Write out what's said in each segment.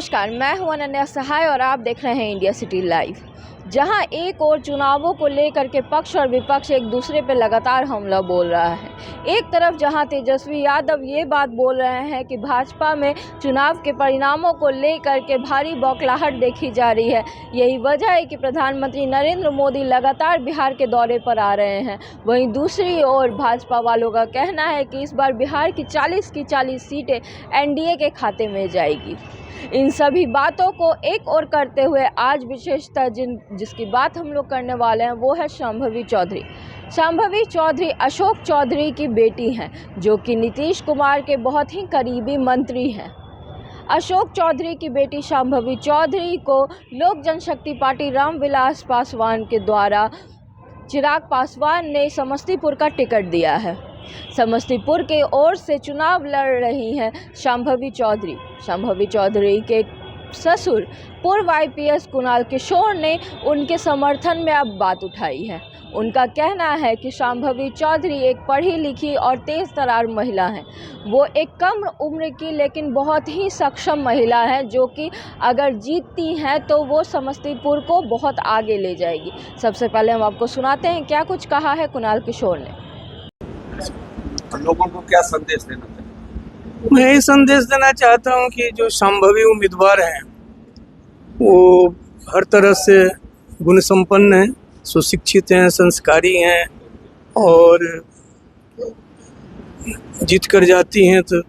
नमस्कार, मैं हूं अनन्या सहाय और आप देख रहे हैं इंडिया सिटी लाइव। जहां एक और चुनावों को लेकर के पक्ष और विपक्ष एक दूसरे पर लगातार हमला बोल रहा है। एक तरफ जहां तेजस्वी यादव ये बात बोल रहे हैं कि भाजपा में चुनाव के परिणामों को लेकर के भारी बौखलाहट देखी जा रही है, यही वजह है कि प्रधानमंत्री नरेंद्र मोदी लगातार बिहार के दौरे पर आ रहे हैं। वहीं दूसरी ओर भाजपा वालों का कहना है कि इस बार बिहार की 40 सीटें एनडीए के खाते में जाएगी। इन सभी बातों को एक और करते हुए आज विशेषतः जिसकी बात हम लोग करने वाले हैं वो है शांभवी चौधरी। शांभवी चौधरी अशोक चौधरी की बेटी हैं, जो कि नीतीश कुमार के बहुत ही करीबी मंत्री हैं। अशोक चौधरी की बेटी शांभवी चौधरी को लोक जनशक्ति पार्टी रामविलास पासवान के द्वारा चिराग पासवान ने समस्तीपुर का टिकट दिया है। समस्तीपुर के ओर से चुनाव लड़ रही हैं शांभवी चौधरी। शांभवी चौधरी के ससुर पूर्व आईपीएस कुणाल किशोर ने उनके समर्थन में अब बात उठाई है। उनका कहना है कि शांभवी चौधरी एक पढ़ी लिखी और तेज़ तर्रार महिला हैं। वो एक कम उम्र की लेकिन बहुत ही सक्षम महिला है, जो कि अगर जीतती हैं तो वो समस्तीपुर को बहुत आगे ले जाएगी। सबसे पहले हम आपको सुनाते हैं क्या कुछ कहा है कुणाल किशोर ने। लोगों को क्या संदेश देना चाहिए? मैं यही संदेश देना चाहता हूं कि जो संभावी उम्मीदवार हैं वो हर तरह से गुण संपन्न हैं, सुशिक्षित हैं, संस्कारी हैं और जीत कर जाती हैं तो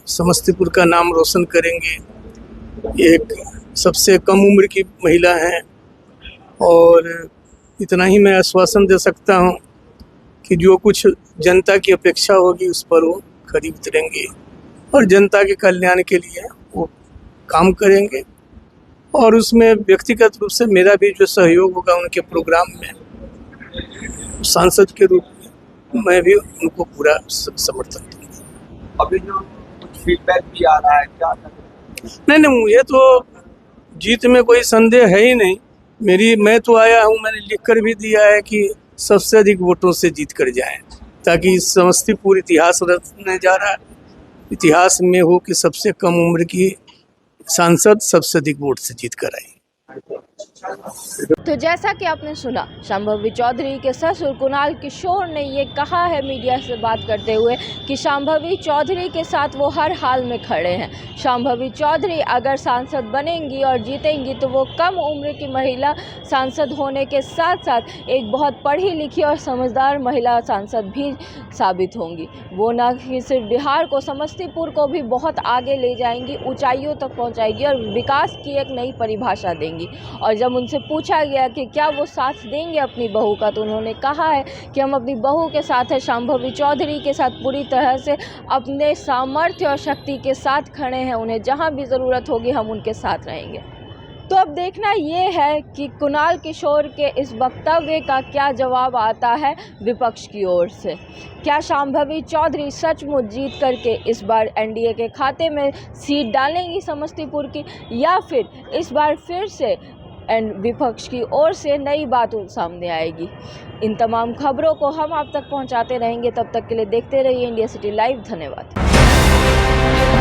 समस्तीपुर का नाम रोशन करेंगे। एक सबसे कम उम्र की महिला हैं और इतना ही मैं आश्वासन दे सकता हूं कि जो कुछ जनता की अपेक्षा होगी उस पर वो खरी उतरेंगे और जनता के कल्याण के लिए वो काम करेंगे। और उसमें व्यक्तिगत रूप से मेरा भी जो सहयोग होगा उनके प्रोग्राम में सांसद के रूप में मैं भी उनको पूरा समर्थन दूंगा। अभी जो कुछ फीडबैक भी आ रहा है क्या? नहीं, मुझे तो जीत में कोई संदेह है ही नहीं। मैं तो आया हूँ, मैंने लिख कर भी दिया है कि सबसे अधिक वोटों से जीत कर जाएं, ताकि समस्तीपुर इतिहास रचने जा रहा है। इतिहास में हो कि सबसे कम उम्र की सांसद सबसे अधिक वोट से जीत कर आई। तो जैसा कि आपने सुना, शांभवी चौधरी के ससुर कुणाल किशोर ने ये कहा है मीडिया से बात करते हुए कि शांभवी चौधरी के साथ वो हर हाल में खड़े हैं। शांभवी चौधरी अगर सांसद बनेंगी और जीतेंगी तो वो कम उम्र की महिला सांसद होने के साथ साथ एक बहुत पढ़ी लिखी और समझदार महिला सांसद भी साबित होंगी। वो न कि सिर्फ बिहार को, समस्तीपुर को भी बहुत आगे ले जाएंगी, ऊंचाइयों तक पहुँचाएगी और विकास की एक नई परिभाषा देंगी। और जब उनसे पूछा गया कि क्या वो साथ देंगे अपनी बहू का, तो उन्होंने कहा है कि हम अपनी बहू के साथ है, शांभवी चौधरी के साथ पूरी तरह से अपने सामर्थ्य और शक्ति के साथ खड़े हैं। उन्हें जहां भी ज़रूरत होगी हम उनके साथ रहेंगे। तो अब देखना ये है कि कुणाल किशोर के इस वक्तव्य का क्या जवाब आता है विपक्ष की ओर से। क्या शांभवी चौधरी सचमुच जीत करके इस बार एनडीए के खाते में सीट डालेंगी समस्तीपुर की, या फिर इस बार फिर से विपक्ष की ओर से नई बात सामने आएगी। इन तमाम खबरों को हम आप तक पहुंचाते रहेंगे। तब तक के लिए देखते रहिए इंडिया सिटी लाइव। धन्यवाद।